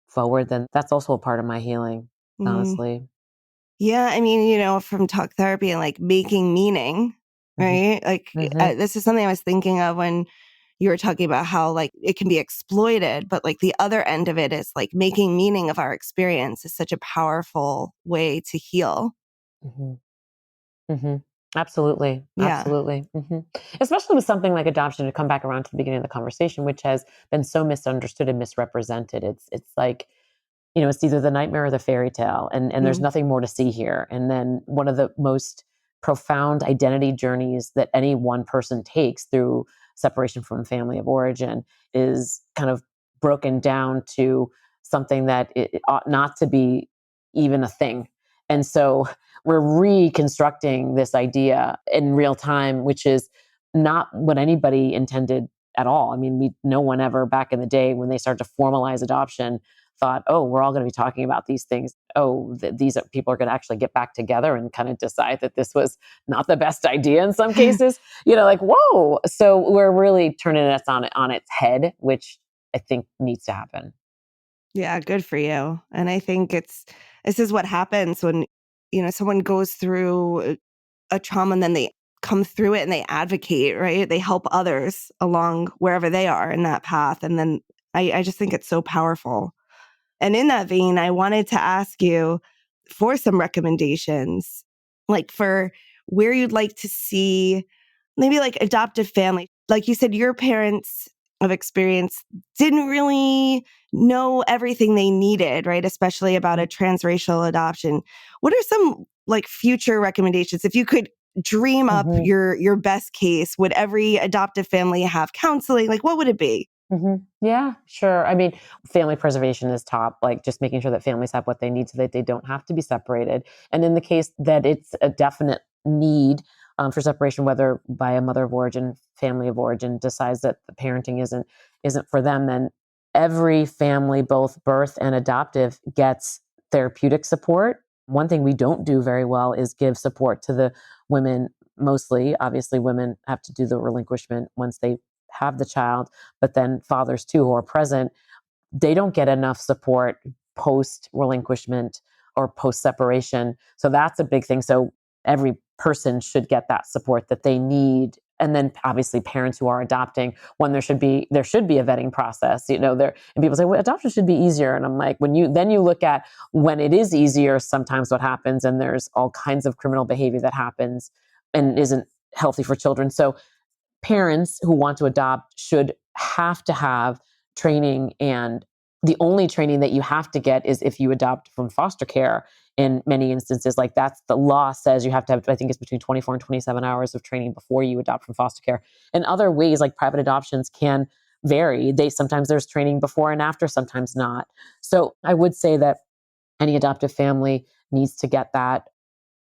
forward, then that's also a part of my healing, Mm. honestly. Yeah. I mean, from talk therapy and like making meaning, Hmm. right? Like Hmm. this is something I was thinking of when you were talking about how like it can be exploited, but like the other end of it is like making meaning of our experience is such a powerful way to heal. Hmm. Hmm. Absolutely. Yeah. Absolutely. Hmm. Especially with something like adoption, to come back around to the beginning of the conversation, which has been so misunderstood and misrepresented. It's like, it's either the nightmare or the fairy tale, and there's Mm. nothing more to see here. And then one of the most profound identity journeys that any one person takes through separation from family of origin is kind of broken down to something that it ought not to be even a thing. And so we're reconstructing this idea in real time, which is not what anybody intended at all. I mean, no one ever back in the day when they started to formalize adoption thought, oh, we're all going to be talking about these things. Oh, these people are going to actually get back together and kind of decide that this was not the best idea in some cases. Like, whoa. So we're really turning it on its head, which I think needs to happen. Yeah, good for you. And I think this is what happens when, someone goes through a trauma and then they come through it and they advocate, right? They help others along wherever they are in that path. And then I just think it's so powerful. And in that vein, I wanted to ask you for some recommendations, like for where you'd like to see maybe like adoptive family. Like you said, your parents of experience didn't really know everything they needed, right? Especially about a transracial adoption. What are some like future recommendations? If you could dream up Mm-hmm. your best case, would every adoptive family have counseling? Like what would it be? Hmm. Yeah, sure. I mean, family preservation is top, like just making sure that families have what they need so that they don't have to be separated. And in the case that it's a definite need for separation, whether by a mother of origin, family of origin decides that the parenting isn't for them, then every family, both birth and adoptive, gets therapeutic support. One thing we don't do very well is give support to the women. Mostly, obviously, women have to do the relinquishment once they have the child, but then fathers too who are present, they don't get enough support post relinquishment or post separation. So that's a big thing. So every person should get that support that they need. And then obviously parents who are adopting, when there should be a vetting process, there, and people say, well, adoption should be easier. And I'm like, then you look at when it is easier, sometimes what happens, and there's all kinds of criminal behavior that happens and isn't healthy for children. So parents who want to adopt should have to have training, and the only training that you have to get is if you adopt from foster care. In many instances, like that's the law says you have to have, I think it's between 24 and 27 hours of training before you adopt from foster care. And other ways like private adoptions can vary. Sometimes there's training before and after, sometimes not. So I would say that any adoptive family needs to get that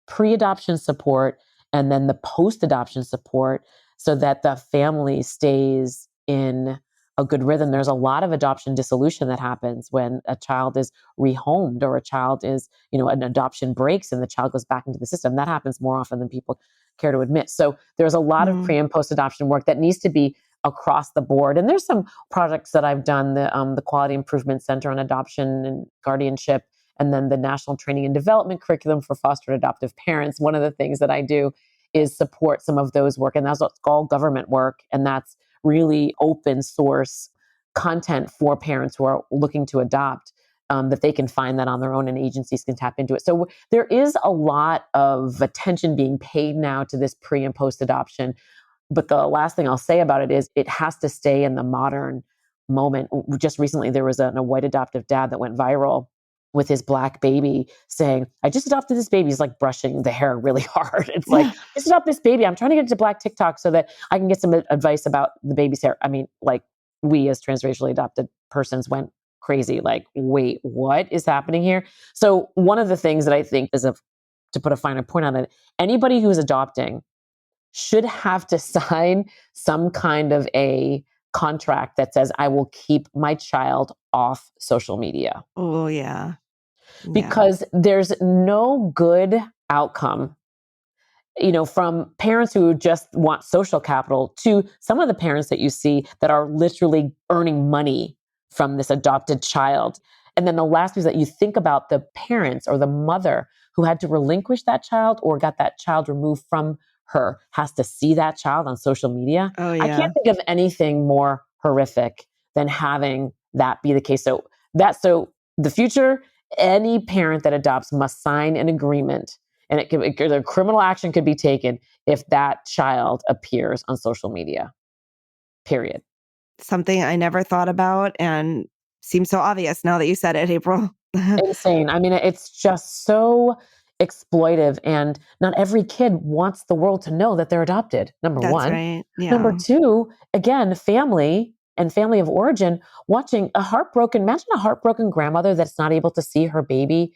pre-adoption support and then the post-adoption support so that the family stays in a good rhythm. There's a lot of adoption dissolution that happens when a child is rehomed or a child is, an adoption breaks and the child goes back into the system. That happens more often than people care to admit. So there's a lot of pre and post-adoption work that needs to be across the board. And there's some projects that I've done, the Quality Improvement Center on Adoption and Guardianship, and then the National Training and Development Curriculum for Foster and Adoptive Parents. One of the things that I do is support some of those work, and that's all government work, and that's really open source content for parents who are looking to adopt, that they can find that on their own and agencies can tap into it. So there is a lot of attention being paid now to this pre and post adoption. But the last thing I'll say about it is it has to stay in the modern moment. Just recently, there was a white adoptive dad that went viral with his Black baby saying, I just adopted this baby. He's like brushing the hair really hard. It's like, just adopt this baby. I'm trying to get into Black TikTok so that I can get some advice about the baby's hair. I mean, like, we as transracially adopted persons went crazy. Like, wait, what is happening here? So one of the things that I think is to put a finer point on it, anybody who's adopting should have to sign some kind of a contract that says, I will keep my child off social media. Oh, yeah. Because there's no good outcome, from parents who just want social capital to some of the parents that you see that are literally earning money from this adopted child. And then the last is that you think about the parents or the mother who had to relinquish that child or got that child removed from her, has to see that child on social media. Oh, I yeah. can't think of anything more horrific than having that be the case. So the future, any parent that adopts must sign an agreement, and the criminal action could be taken if that child appears on social media. Period. Something I never thought about and seems so obvious now that you said it, April. Insane. I mean, it's just so exploitive, and not every kid wants the world to know that they're adopted. Number That's one. right. Yeah. Number two, again, family and family of origin watching imagine a heartbroken grandmother that's not able to see her baby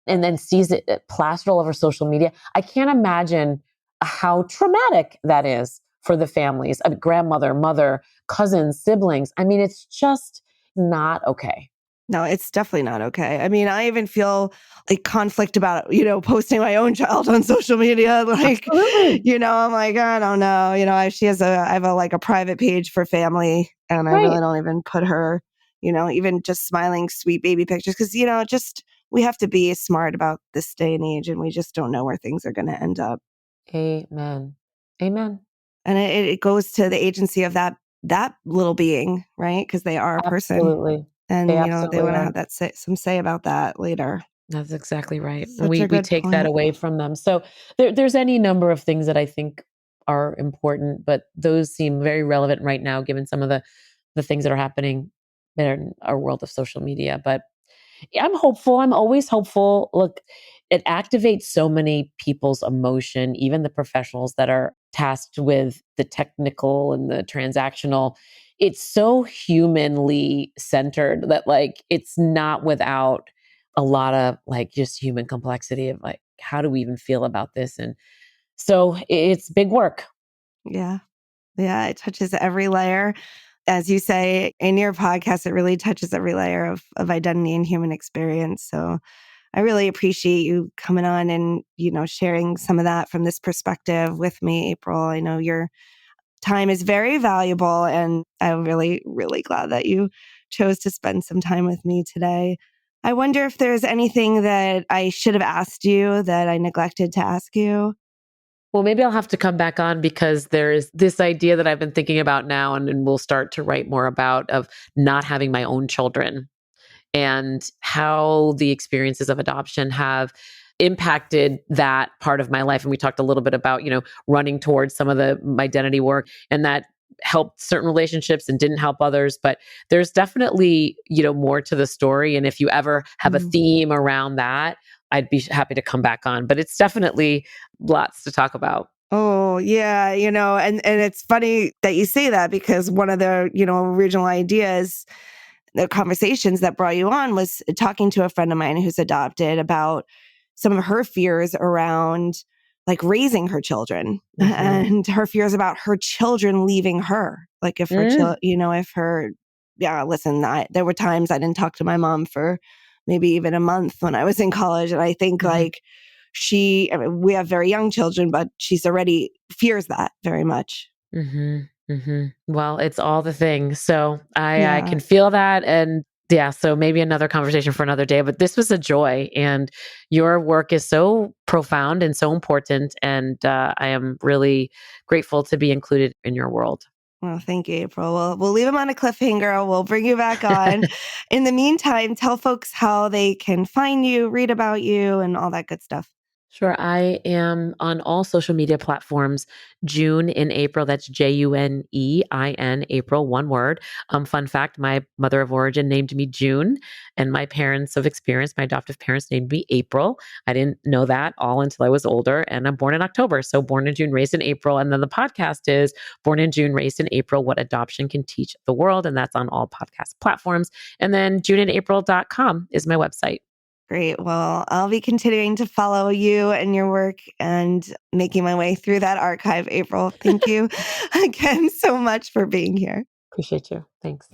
and then sees it plastered all over social media. I can't imagine how traumatic that is for the families, a grandmother, mother, cousins, siblings. I mean, it's just not okay. No, it's definitely not okay. I mean, I even feel like conflict about, posting my own child on social media. Like, Absolutely. I'm like, I don't know. I have a private page for family, and I Right. really don't even put her, even just smiling sweet baby pictures. Cause, we have to be smart about this day and age, and we just don't know where things are going to end up. Amen. Amen. And it goes to the agency of that little being, right? Because they are a person. Absolutely. And, They they absolutely want to are. have some say about that later. That's exactly right. Such We a good take that point. away from them. So there's any number of things that I think are important, but those seem very relevant right now, given some of the things that are happening in our world of social media. But yeah, I'm hopeful. I'm always hopeful. Look, it activates so many people's emotion, even the professionals that are tasked with the technical and the transactional. It's so humanly centered that it's not without a lot of just human complexity of how do we even feel about this? And so it's big work. Yeah. Yeah. It touches every layer. As you say in your podcast, it really touches every layer of identity and human experience. So I really appreciate you coming on and, sharing some of that from this perspective with me, April. I know your time is very valuable, and I'm really, really glad that you chose to spend some time with me today. I wonder if there's anything that I should have asked you that I neglected to ask you. Well, maybe I'll have to come back on because there is this idea that I've been thinking about now and we'll start to write more about of not having my own children and how the experiences of adoption have impacted that part of my life. And we talked a little bit about, running towards some of the my identity work, and that helped certain relationships and didn't help others. But there's definitely, more to the story. And if you ever have a theme around that, I'd be happy to come back on. But it's definitely lots to talk about. Oh, yeah, and it's funny that you say that because one of the, original ideas, the conversations that brought you on was talking to a friend of mine who's adopted about some of her fears around like raising her children Mhm. and her fears about her children leaving her. Like if her Mm. if her yeah, listen, there were times I didn't talk to my mom for maybe even a month when I was in college. And I think Mhm. like I mean, we have very young children, but she's already fears that very much. Mhm. Mhm. Well, it's all the things. So I Yeah. can feel that, and yeah, so maybe another conversation for another day, but this was a joy, and your work is so profound and so important, and I am really grateful to be included in your world. Well, thank you, April. We'll leave them on a cliffhanger. We'll bring you back on. In the meantime, tell folks how they can find you, read about you, and all that good stuff. Sure. I am on all social media platforms, June in April. That's JUNEIN, April, one word. Fun fact, my mother of origin named me June, and my parents of experience, my adoptive parents named me April. I didn't know that all until I was older, and I'm born in October. So born in June, raised in April. And then the podcast is Born in June, Raised in April, What Adoption Can Teach the World. And that's on all podcast platforms. And then juneinapril.com is my website. Great. Well, I'll be continuing to follow you and your work and making my way through that archive, April. Thank you again so much for being here. Appreciate you. Thanks.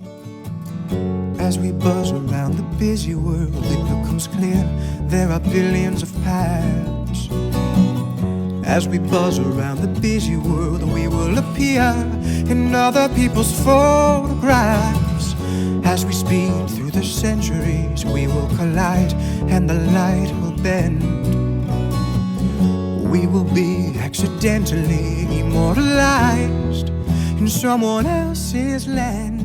As we buzz around the busy world, it becomes clear there are billions of paths. As we buzz around the busy world, we will appear in other people's photographs. As we speed through the centuries, we will collide and the light will bend. We will be accidentally immortalized in someone else's land.